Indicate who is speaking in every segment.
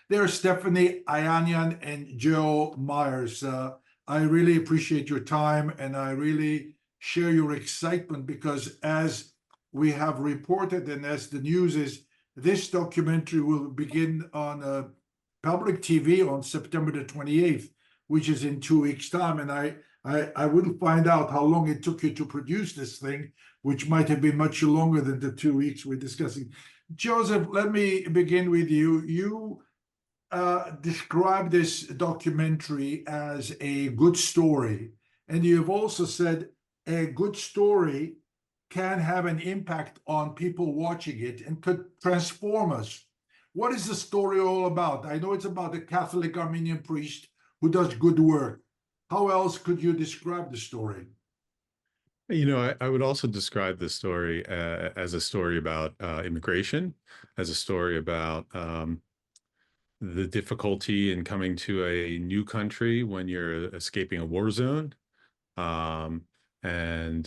Speaker 1: There's Stephanie Ayanian and Joe Myers. I really appreciate your time, and I really share your excitement because, as we have reported and as the news is, this documentary will begin on public TV on September the 28th, which is in 2 weeks' time. And I wouldn't find out how long it took you to produce this thing, which might have been much longer than the 2 weeks we're discussing. Joseph, let me begin with you. You describe this documentary as a good story, and you've also said a good story can have an impact on people watching it and could transform us. What is the story all about? I know it's about a Catholic Armenian priest who does good work. How else could you describe the story?
Speaker 2: I would also describe this story as a story about immigration, as a story about the difficulty in coming to a new country when you're escaping a war zone, and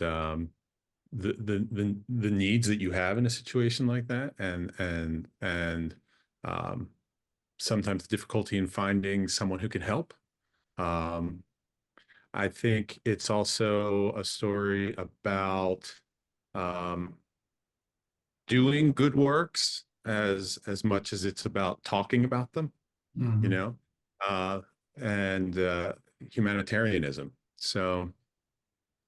Speaker 2: the needs that you have in a situation like that, and sometimes the difficulty in finding someone who can help. I think it's also a story about doing good works as much as it's about talking about them, you know, and humanitarianism. So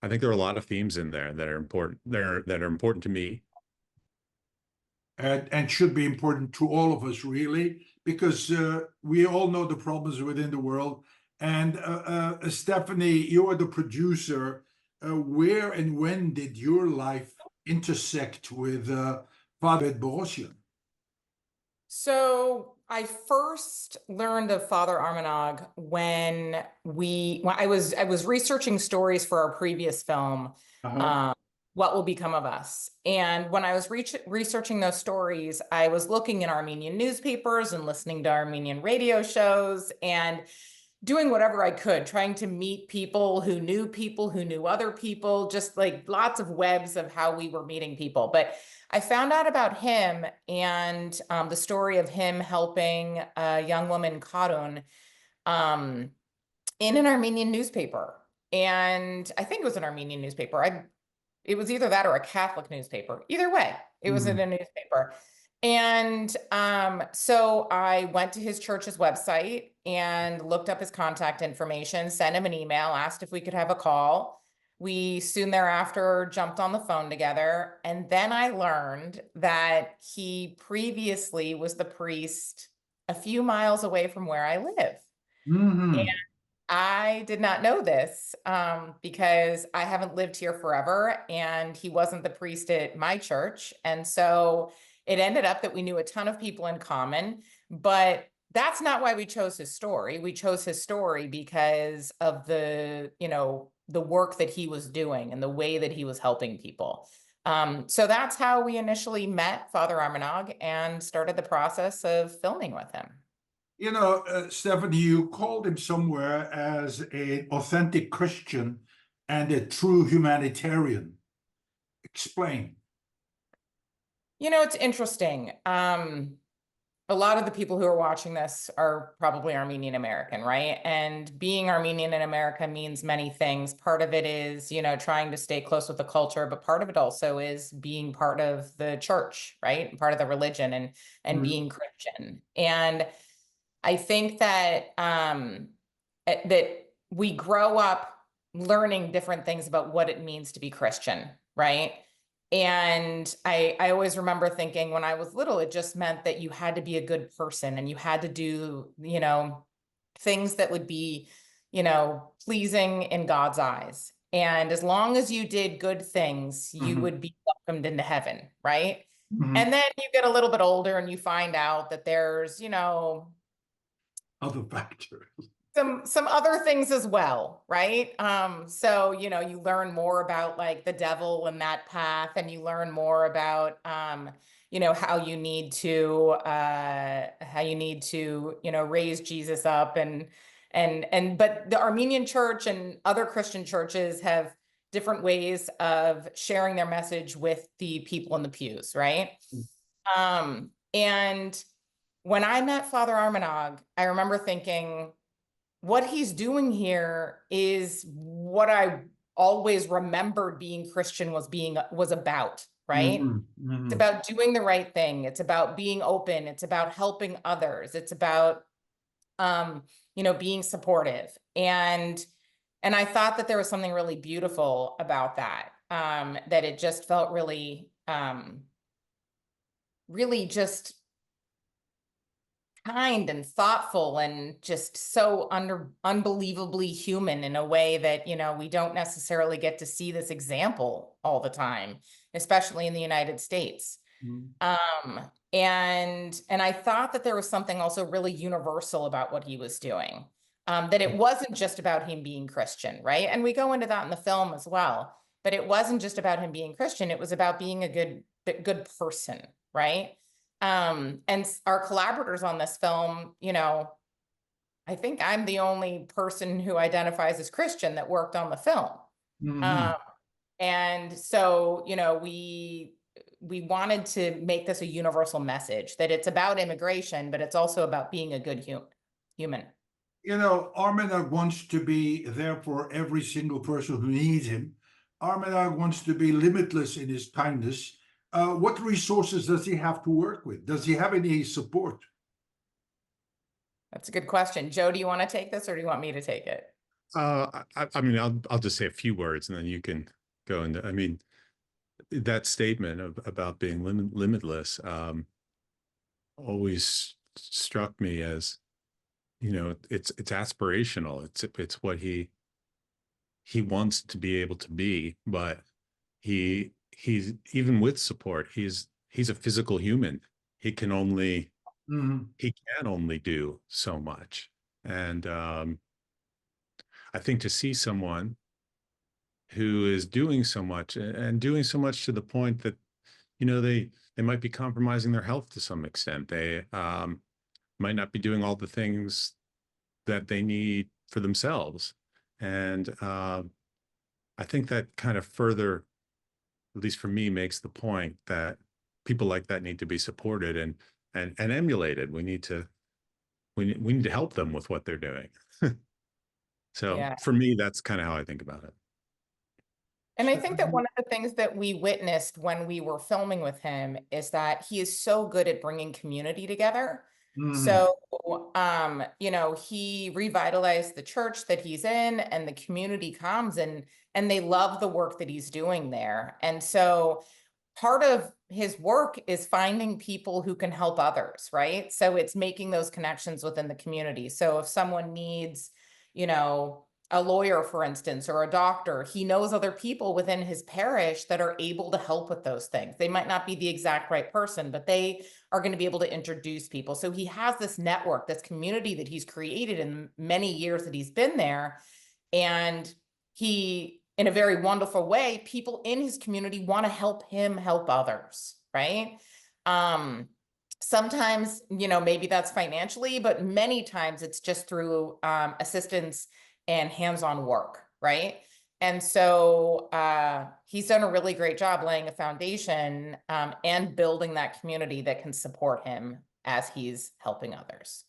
Speaker 2: I think there are a lot of themes in there that are important. That are important to me,
Speaker 1: and should be important to all of us, really, because we all know the problems within the world. And Stephanie, you are the producer. Where and when did your life intersect with Father Borosian?
Speaker 3: So I first learned of Father Armenog when I was researching stories for our previous film, What Will Become of Us. And when I was researching those stories, I was looking in Armenian newspapers and listening to Armenian radio shows and doing whatever I could, trying to meet people who knew other people, just like lots of webs of how we were meeting people. But I found out about him and the story of him helping a young woman, Karun, in an Armenian newspaper. And I think it was an Armenian newspaper. It was either that or a Catholic newspaper. Either way, it was in a newspaper. And so I went to his church's website and looked up his contact information, sent him an email, asked if we could have a call. We soon thereafter jumped on the phone together. And then I learned that he previously was the priest a few miles away from where I live. And I did not know this because I haven't lived here forever, and he wasn't the priest at my church. And so it ended up that we knew a ton of people in common, but that's not why we chose his story. We chose his story because of the work that he was doing and the way that he was helping people. So that's how we initially met Father Armenog and started the process of filming with him.
Speaker 1: Stephanie, you called him somewhere as an authentic Christian and a true humanitarian. Explain.
Speaker 3: It's interesting. A lot of the people who are watching this are probably Armenian American, right? And being Armenian in America means many things. Part of it is, trying to stay close with the culture, but part of it also is being part of the church, right? Part of the religion and being Christian. And I think that that we grow up learning different things about what it means to be Christian, right? And I always remember thinking when I was little, it just meant that you had to be a good person and you had to do, things that would be, pleasing in God's eyes. And as long as you did good things, you would be welcomed into heaven, right? And then you get a little bit older and you find out that there's,
Speaker 1: other factors.
Speaker 3: Some other things as well, right? So, you learn more about like the devil and that path, and you learn more about, how you need to, raise Jesus up but the Armenian church and other Christian churches have different ways of sharing their message with the people in the pews, right? And when I met Father Armenog, I remember thinking, what he's doing here is what I always remembered being Christian was about, right? It's about doing the right thing. It's about being open. It's about helping others. It's about, being supportive. And I thought that there was something really beautiful about that, that it just felt really, really just kind and thoughtful and just so unbelievably human in a way that, we don't necessarily get to see this example all the time, especially in the United States. And I thought that there was something also really universal about what he was doing, that it wasn't just about him being Christian, right? And we go into that in the film as well, but it wasn't just about him being Christian. It was about being a good person, right? And our collaborators on this film, I think I'm the only person who identifies as Christian that worked on the film. And so, we wanted to make this a universal message that it's about immigration, but it's also about being a good human.
Speaker 1: Armenog wants to be there for every single person who needs him. Armenog wants to be limitless in his kindness. What resources does he have to work with? Does he have any support?
Speaker 3: That's a good question. Joe, do you want to take this or do you want me to take it?
Speaker 2: I mean, I'll just say a few words and then you can go into, I mean, that statement about being limitless always struck me as, it's aspirational. It's what he wants to be able to be, but he's even with support, he's a physical human. He can only do so much. And I think to see someone who is doing so much and doing so much to the point that, they might be compromising their health to some extent. They might not be doing all the things that they need for themselves. And I think that kind of further, at least for me, makes the point that people like that need to be supported and emulated. We need to help them with what they're doing. So
Speaker 3: Yeah.
Speaker 2: for me, that's kind of how I think about it.
Speaker 3: And I think that one of the things that we witnessed when we were filming with him is that he is so good at bringing community together. So, he revitalized the church that he's in, and the community comes and they love the work that he's doing there. And so part of his work is finding people who can help others, right? So it's making those connections within the community. So if someone needs, a lawyer, for instance, or a doctor, he knows other people within his parish that are able to help with those things. They might not be the exact right person, but they are going to be able to introduce people. So he has this network, this community that he's created in many years that he's been there. And he, in a very wonderful way, people in his community want to help him help others, right? Sometimes, maybe that's financially, but many times it's just through assistance and hands-on work, right? And so he's done a really great job laying a foundation and building that community that can support him as he's helping others.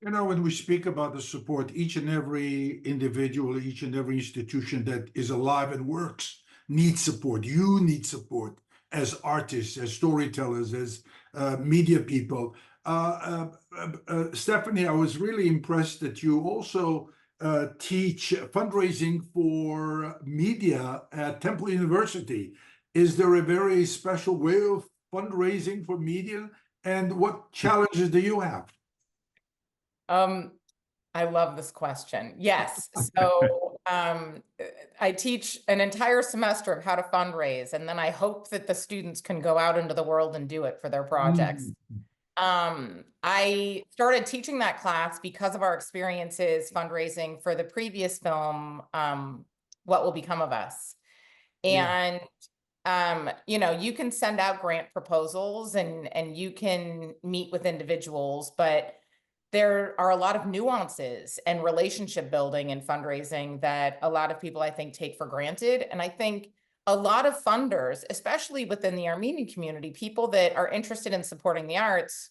Speaker 1: When we speak about the support, each and every individual, each and every institution that is alive and works needs support. You need support as artists, as storytellers, as media people. Stephanie, I was really impressed that you also teach fundraising for media at Temple University. Is there a very special way of fundraising for media? And what challenges do you have?
Speaker 3: I love this question. Yes. So I teach an entire semester of how to fundraise, and then I hope that the students can go out into the world and do it for their projects. I started teaching that class because of our experiences fundraising for the previous film, What Will Become of Us. And, you can send out grant proposals and you can meet with individuals, but there are a lot of nuances and relationship building and fundraising that a lot of people, I think, take for granted. And I think a lot of funders, especially within the Armenian community, people that are interested in supporting the arts,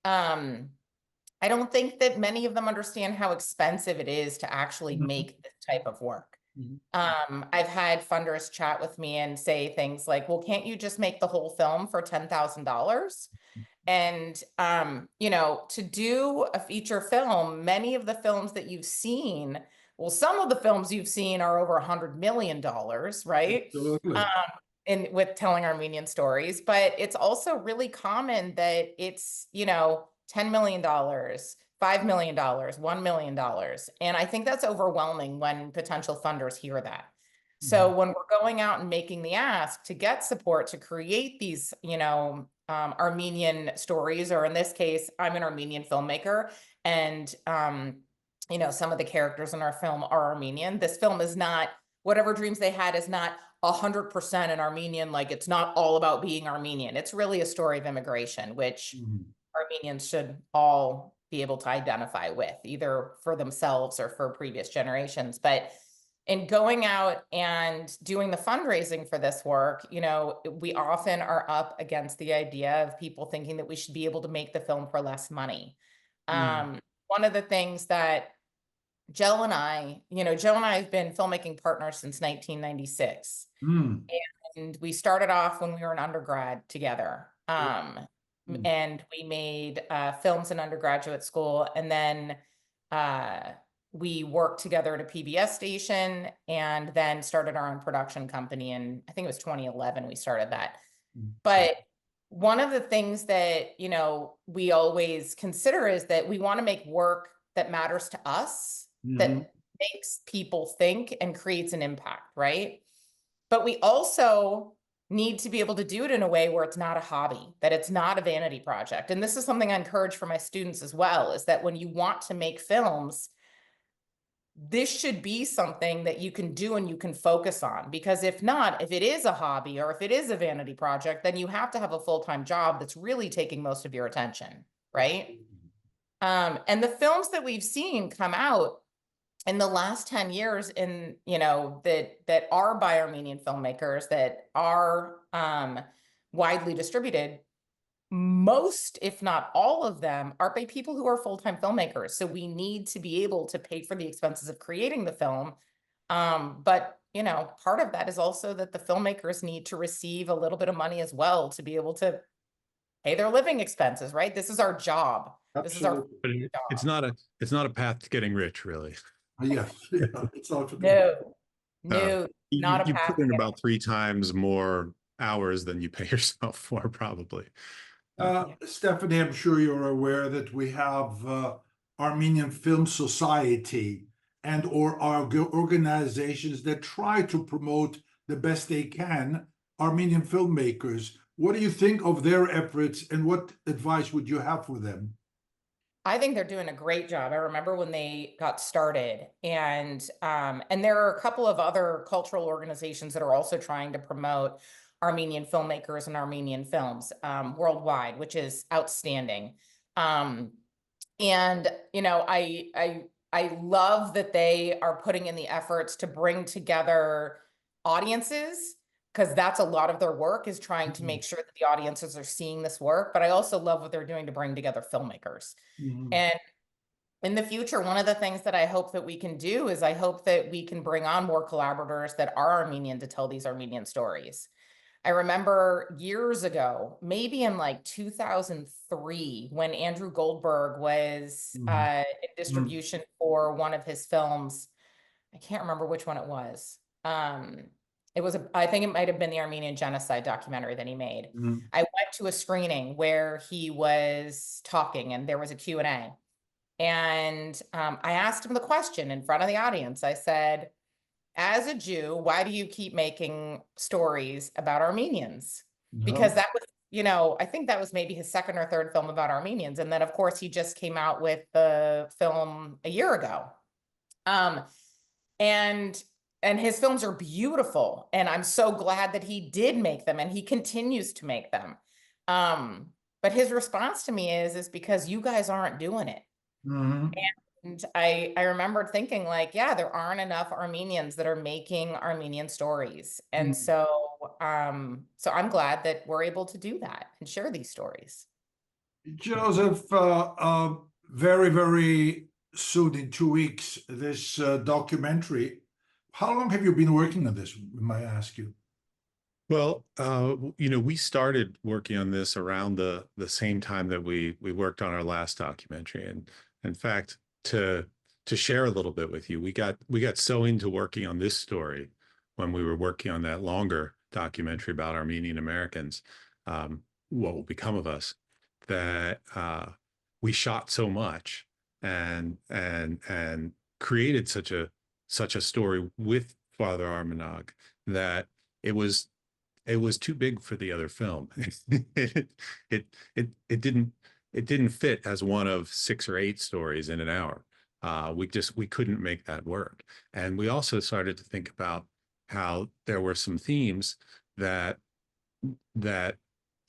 Speaker 3: I don't think that many of them understand how expensive it is to actually
Speaker 1: Mhm.
Speaker 3: make this type of work.
Speaker 1: Mhm.
Speaker 3: I've had funders chat with me and say things like, well, can't you just make the whole film for $10,000? And, you know, to do a feature film, many of the films that you've seen, well, some of the films you've seen are over $100 million, right?
Speaker 1: Absolutely.
Speaker 3: In with telling Armenian stories, but it's also really common that it's, you know, $10 million, $5 million, $1 million. And I think that's overwhelming when potential funders hear that. So when we're going out and making the ask to get support to create these, you know, Armenian stories, or in this case, I'm an Armenian filmmaker, and you know, some of the characters in our film are Armenian. This film is not, whatever dreams they had is not 100% an Armenian. Like, it's not all about being Armenian. It's really a story of immigration, which
Speaker 1: Mhm.
Speaker 3: Armenians should all be able to identify with, either for themselves or for previous generations. But in going out and doing the fundraising for this work, you know, we often are up against the idea of people thinking that we should be able to make the film for less money. One of the things that Joe and I, you know, Joe and I have been filmmaking partners since 1996.
Speaker 1: Mm.
Speaker 3: And we started off when we were in undergrad together.
Speaker 1: Mm.
Speaker 3: And we made films in undergraduate school. And then we worked together at a PBS station, and then started our own production company. And I think it was 2011 we started that.
Speaker 1: Mm.
Speaker 3: But one of the things that, you know, we always consider is that we want to make work that matters to us,
Speaker 1: Mhm.
Speaker 3: that makes people think and creates an impact, right? But we also need to be able to do it in a way where it's not a hobby, that it's not a vanity project. And this is something I encourage for my students as well, is that when you want to make films, this should be something that you can do and you can focus on. Because if not, if it is a hobby or if it is a vanity project, then you have to have a full-time job that's really taking most of your attention, right? And the films that we've seen come out in the last 10 years, in, you know, that are by Armenian filmmakers, that are widely distributed, most, if not all of them, are by people who are full-time filmmakers. So we need to be able to pay for the expenses of creating the film. But, you know, part of that is also that the filmmakers need to receive a little bit of money as well to be able to pay their living expenses, right? This is our job. This is our
Speaker 1: Absolutely.
Speaker 2: But
Speaker 3: job.
Speaker 2: it's not a path to getting rich, really.
Speaker 1: Yes. Yeah. It's also
Speaker 3: No,
Speaker 2: Uh,
Speaker 3: no, not a
Speaker 2: you
Speaker 3: path
Speaker 2: put
Speaker 3: to
Speaker 2: in
Speaker 3: get.
Speaker 2: about 3 times more hours than you pay yourself for, probably.
Speaker 1: Stephanie, I'm sure you're aware that we have Armenian Film Society and or organizations that try to promote the best they can Armenian filmmakers. What do you think of their efforts, and what advice would you have for them?
Speaker 3: I think they're doing a great job. I remember when they got started, and there are a couple of other cultural organizations that are also trying to promote Armenian filmmakers and Armenian films worldwide, which is outstanding. Um, and you know, I love that they are putting in the efforts to bring together audiences, because that's a lot of their work, is trying to make sure that the audiences are seeing this work. But I also love what they're doing to bring together filmmakers.
Speaker 1: Mhm.
Speaker 3: And in the future, one of the things that I hope that we can do is I hope that we can bring on more collaborators that are Armenian to tell these Armenian stories. I remember years ago, maybe in like 2003, when Andrew Goldberg was
Speaker 1: Mhm.
Speaker 3: in distribution for one of his films. I can't remember which one it was. It was, I think it might have been the Armenian genocide documentary that he made.
Speaker 1: Mhm.
Speaker 3: I went to a screening where he was talking, and there was a Q&A. And I asked him the question in front of the audience. I said, as a Jew, why do you keep making stories about Armenians? Because
Speaker 1: No.
Speaker 3: that was, you know, I think that was maybe his second or third film about Armenians. And then, of course, he just came out with the film a year ago. Um, and his films are beautiful. And I'm so glad that he did make them, and he continues to make them. But his response to me is because you guys aren't doing it.
Speaker 1: Mhm.
Speaker 3: And I remembered thinking, like, yeah, there aren't enough Armenians that are making Armenian stories. And
Speaker 1: Mhm.
Speaker 3: so I'm glad that we're able to do that and share these stories.
Speaker 1: Joseph, very, very soon in 2 weeks, this documentary. How long have you been working on this, may I ask you?
Speaker 2: Well, we started working on this around the same time that we worked on our last documentary. And in fact, to share a little bit with you, we got so into working on this story when we were working on that longer documentary about Armenian Americans, what will become of us, that we shot so much and created such a story with Father Armanog that it was too big for the other film. it, it didn't fit as one of 6 or 8 stories in an hour. We couldn't make that work. And we also started to think about how there were some themes that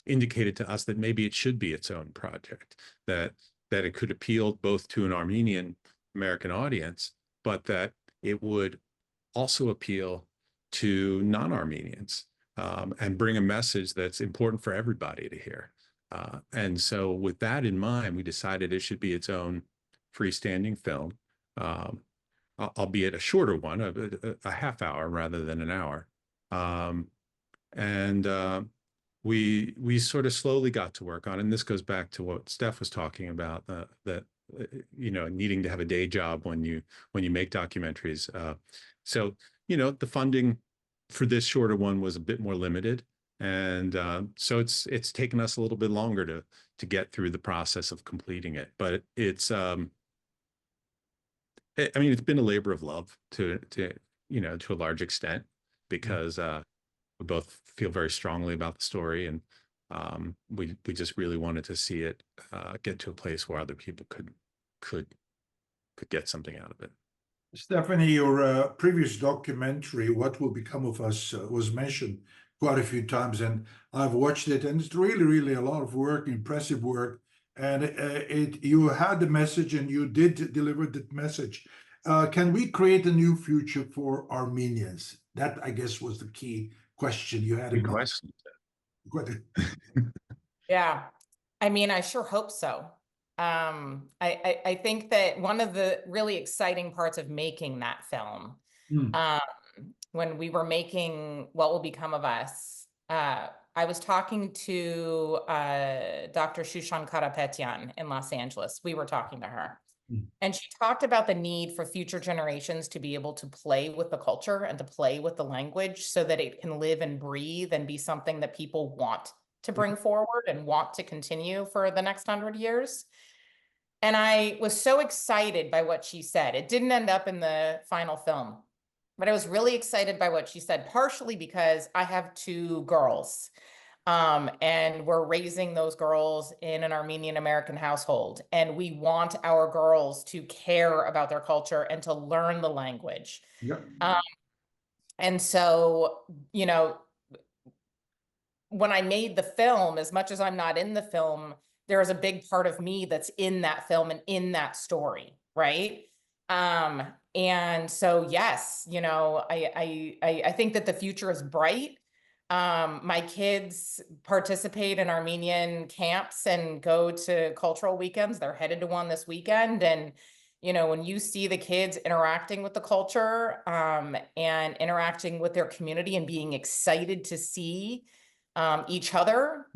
Speaker 2: indicated to us that maybe it should be its own project, that it could appeal both to an Armenian American audience, but that it would also appeal to non-Armenians, and bring a message that's important for everybody to hear. And so with that in mind, we decided it should be its own freestanding film, albeit a shorter one, a half hour rather than an hour. And we sort of slowly got to work on it. And this goes back to what Steph was talking about, that needing to have a day job when you make documentaries. So the funding for this shorter one was a bit more limited, and so it's taken us a little bit longer to get through the process of completing it. But it's it's been a labor of love to a large extent, because we both feel very strongly about the story, and we just really wanted to see it get to a place where other people could get something out of it.
Speaker 1: Stephanie, your previous documentary, What Will Become of Us, was mentioned quite a few times, and I've watched it, and it's really, really a lot of work, impressive work. And you had the message, and you did deliver that message. Can we create a new future for Armenians? That, I guess, was the key question you had in
Speaker 2: Good
Speaker 1: mind.
Speaker 2: question.
Speaker 3: Yeah, I mean, I sure hope so. I think that one of the really exciting parts of making that film, when we were making What Will Become of Us, I was talking to Dr. Shushan Karapetyan in Los Angeles. We were talking to her. And she talked about the need for future generations to be able to play with the culture and to play with the language so that it can live and breathe and be something that people want to bring forward and want to continue for the next 100 years. And I was so excited by what she said. It didn't end up in the final film, but I was really excited by what she said, partially because I have 2 girls. And we're raising those girls in an Armenian American household. And we want our girls to care about their culture and to learn the language.
Speaker 1: Yep.
Speaker 3: And so, when I made the film, as much as I'm not in the film, there is a big part of me that's in that film and in that story, right? And so, yes, I think that the future is bright. My kids participate in Armenian camps and go to cultural weekends. They're headed to one this weekend. And, when you see the kids interacting with the culture, and interacting with their community and being excited to see each other,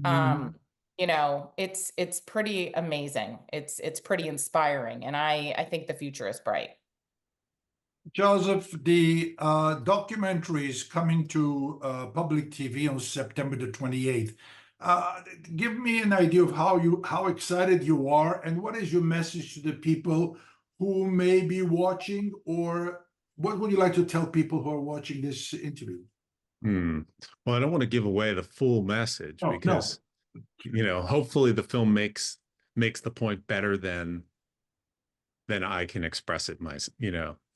Speaker 3: it's pretty amazing. It's pretty inspiring. And I think the future is bright.
Speaker 1: Joseph, the documentary is coming to public TV on September the 28th. Give me an idea of how excited you are, and what is your message to the people who may be watching, or what would you like to tell people who are watching this interview?
Speaker 2: Well, I don't want to give away the full message, because hopefully the film makes the point better than I can express it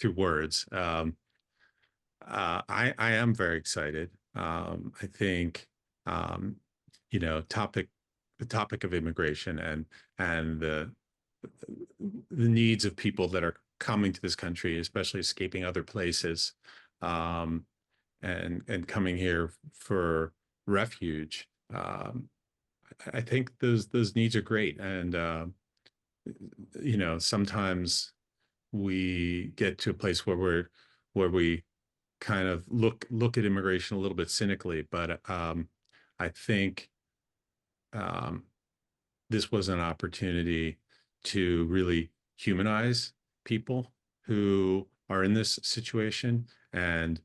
Speaker 2: through words. I am very excited. I think the topic of immigration and the needs of people that are coming to this country, especially escaping other places, and coming here for refuge. I think those needs are great. And, sometimes we get to a place where we kind of look at immigration a little bit cynically, but I think um, this was an opportunity to really humanize people who are in this situation and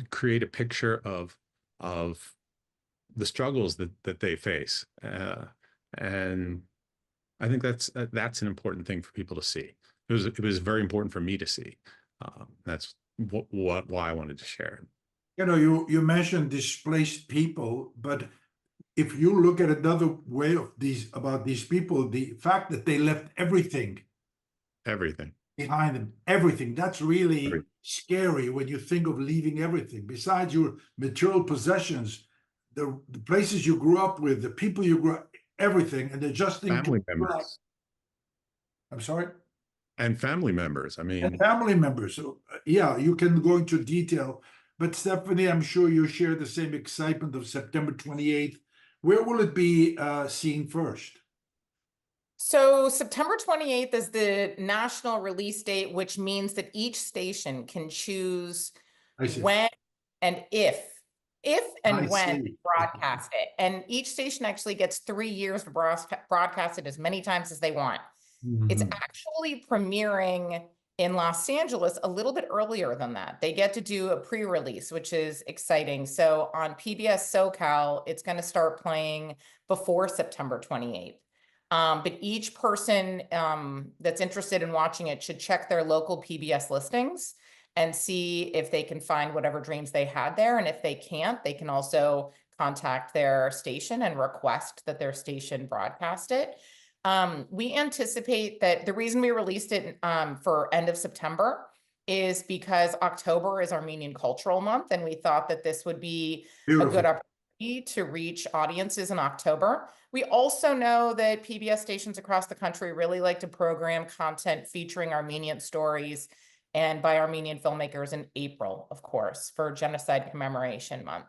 Speaker 2: create a picture of the struggles that they face, and I think that's an important thing for people to see. It was very important for me to see. That's why I wanted to share it.
Speaker 1: You mentioned displaced people, but if you look at another way of about these people, the fact that they left everything
Speaker 2: Everything.
Speaker 1: behind them, everything, that's really
Speaker 2: Everything.
Speaker 1: scary when you think of leaving everything. Besides your material possessions, the places you grew up with, the people you grew up, everything, and they're just
Speaker 2: Family members.
Speaker 1: I'm sorry?
Speaker 2: And family members. I
Speaker 1: And
Speaker 2: mean,
Speaker 1: family members. So, yeah, you can go into detail. But Stephanie, I'm sure you share the same excitement of September 28th. Where will it be seen first?
Speaker 3: So September 28th is the national release date, which means that each station can choose
Speaker 1: I see.
Speaker 3: when and if
Speaker 1: I
Speaker 3: and when
Speaker 1: see.
Speaker 3: they broadcast it. And each station actually gets 3 years to broadcast it as many times as they want. It's
Speaker 1: Mhm.
Speaker 3: actually premiering in Los Angeles a little bit earlier than that. They get to do a pre-release, which is exciting. So on PBS SoCal, it's going to start playing before September 28th. But each person that's interested in watching it should check their local PBS listings and see if they can find whatever dreams they had there. And if they can't, they can also contact their station and request that their station broadcast it. We anticipate that the reason we released it for end of September is because October is Armenian Cultural Month, and we thought that this would be a good opportunity to reach audiences in October. We also know that PBS stations across the country really like to program content featuring Armenian stories and by Armenian filmmakers in April, of course, for Genocide Commemoration Month.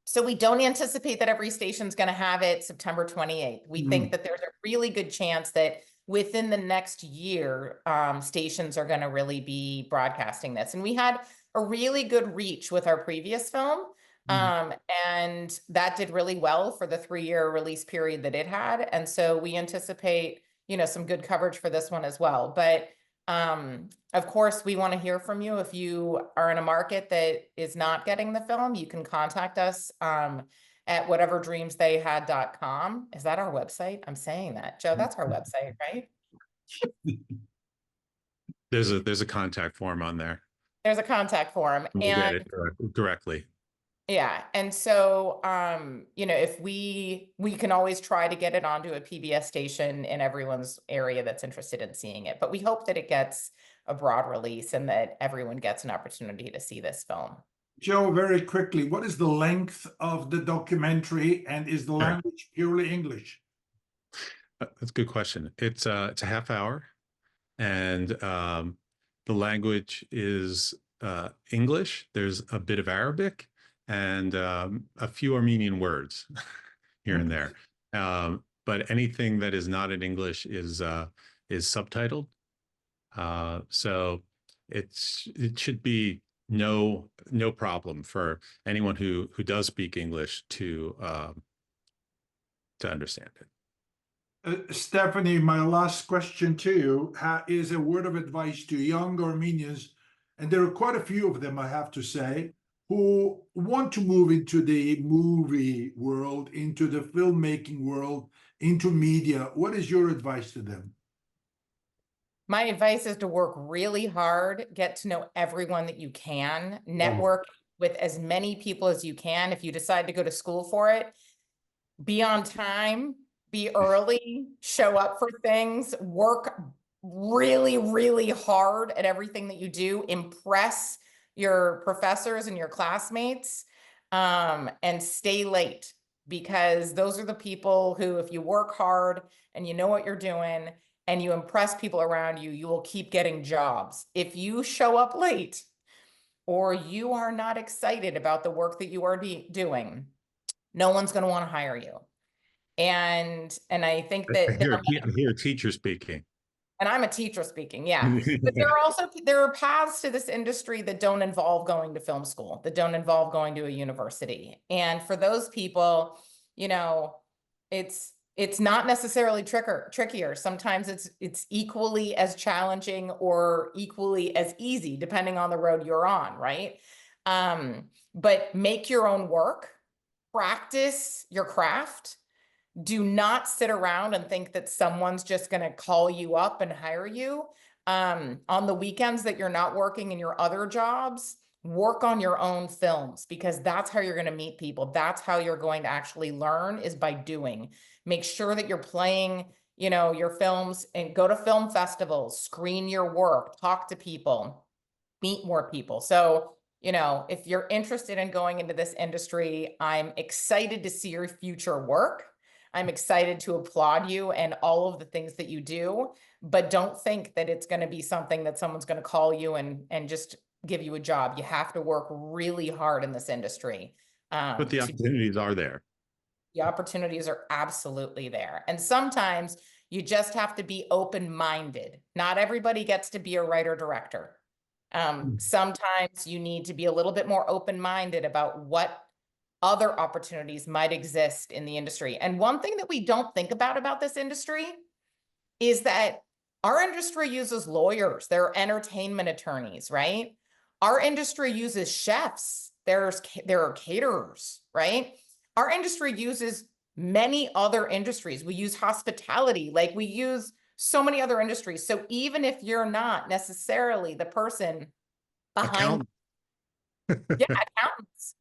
Speaker 3: So we don't anticipate that every station's going to have it September 28th. We think that there's a really good chance that within the next year, stations are going to really be broadcasting this. And we had a really good reach with our previous film. And that did really well for the 3-year release period that it had. And so we anticipate, some good coverage for this one as well. But of course, we want to hear from you. If you are in a market that is not getting the film, you can contact us at whateverdreamstheyhad.com. Is that our website? I'm saying that. Joe, that's our website, right?
Speaker 2: there's a contact form on there.
Speaker 3: There's a contact form.
Speaker 2: We'll get it directly.
Speaker 3: Yeah. And so, if we can always try to get it onto a PBS station in everyone's area that's interested in seeing it. But we hope that it gets a broad release and that everyone gets an opportunity to see this film.
Speaker 1: Joe, very quickly, what is the length of the documentary, and is the language purely English?
Speaker 2: That's a good question. It's a half hour, and the language is English. There's a bit of Arabic and a few Armenian words here and there. But anything that is not in English is subtitled. So it should be no problem for anyone who does speak English to understand it.
Speaker 1: Stephanie, my last question to you is a word of advice to young Armenians, and there are quite a few of them, I have to say, who want to move into the movie world, into the filmmaking world, into media. What is your advice to them?
Speaker 3: My advice is to work really hard, get to know everyone that you can, network with as many people as you can. If you decide to go to school for it, be on time, be early, show up for things, work really, really hard at everything that you do, impress your professors and your classmates, and stay late, because those are the people who, if you work hard and you know what you're doing and you impress people around you, you will keep getting jobs. If you show up late, or you are not excited about the work that you are doing, no one's going to want to hire you. And I think that
Speaker 2: I hear a teacher speaking.
Speaker 3: and I'm a teacher speaking, yeah. But there are paths to this industry that don't involve going to film school, that don't involve going to a university. And for those people, you know, it's not necessarily trickier. Sometimes it's equally as challenging or equally as easy, depending on the road you're on, right? But make your own work, practice your craft. Do not sit around and think that someone's just going to call you up and hire you. On the weekends that you're not working in your other jobs, work on your own films, because that's how you're going to meet people. That's how you're going to actually learn, is by doing. Make sure that you're playing, you know, your films, and go to film festivals, screen your work, talk to people, meet more people. So, you know, if you're interested in going into this industry, I'm excited to see your future work. I'm excited to applaud you and all of the things that you do, but don't think that it's going to be something that someone's going to call you and just give you a job. You have to work really hard in this industry.
Speaker 2: But the opportunities are there.
Speaker 3: The opportunities are absolutely there. And sometimes you just have to be open-minded. Not everybody gets to be a writer-director. Sometimes you need to be a little bit more open-minded about what other opportunities might exist in the industry. And one thing that we don't think about this industry is that our industry uses lawyers. There are entertainment attorneys, right? Our industry uses chefs. There are caterers, right? Our industry uses many other industries. We use hospitality, like we use so many other industries. So even if you're not necessarily the person behind, yeah, accountants,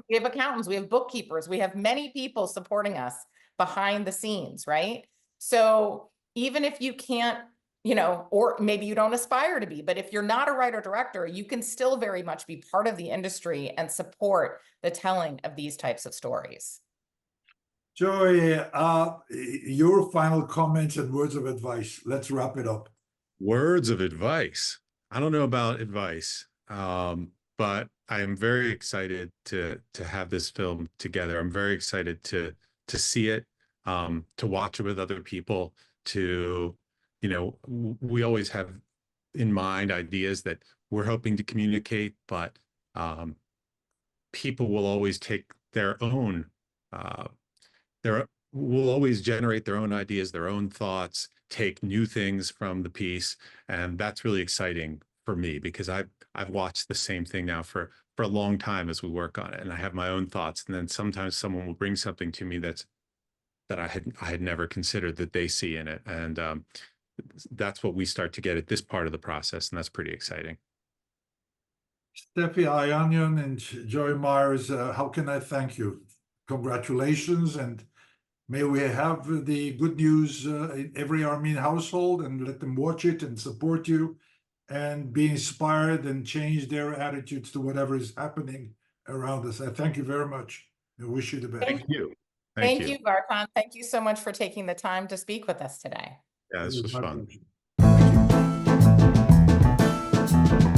Speaker 3: we have accountants, we have bookkeepers, we have many people supporting us behind the scenes, right? So even if you can't, you know, or maybe you don't aspire to be, but if you're not a writer director, you can still very much be part of the industry and support the telling of these types of stories.
Speaker 1: Joey, your final comments and words of advice. Let's wrap it up.
Speaker 2: Words of advice. I don't know about advice, but I am very excited to have this film together. I'm very excited to see it, to watch it with other people, to, you know, we always have in mind ideas that we're hoping to communicate, but people will always take their own, will always generate their own ideas, their own thoughts, take new things from the piece. And that's really exciting for me, because I've watched the same thing now for a long time as we work on it, and I have my own thoughts. And then sometimes someone will bring something to me that I had never considered that they see in it, and that's what we start to get at this part of the process, and that's pretty exciting.
Speaker 1: Steffi Ayanian and Joey Myers, how can I thank you? Congratulations, and may we have the good news in every Armenian household, and let them watch it and support you and be inspired and change their attitudes to whatever is happening around us. I thank you very much. I wish you the best.
Speaker 2: Thank you.
Speaker 3: Thank you, Vartan. Thank you so much for taking the time to speak with us today.
Speaker 2: Yeah, this was fun.
Speaker 1: Thank you.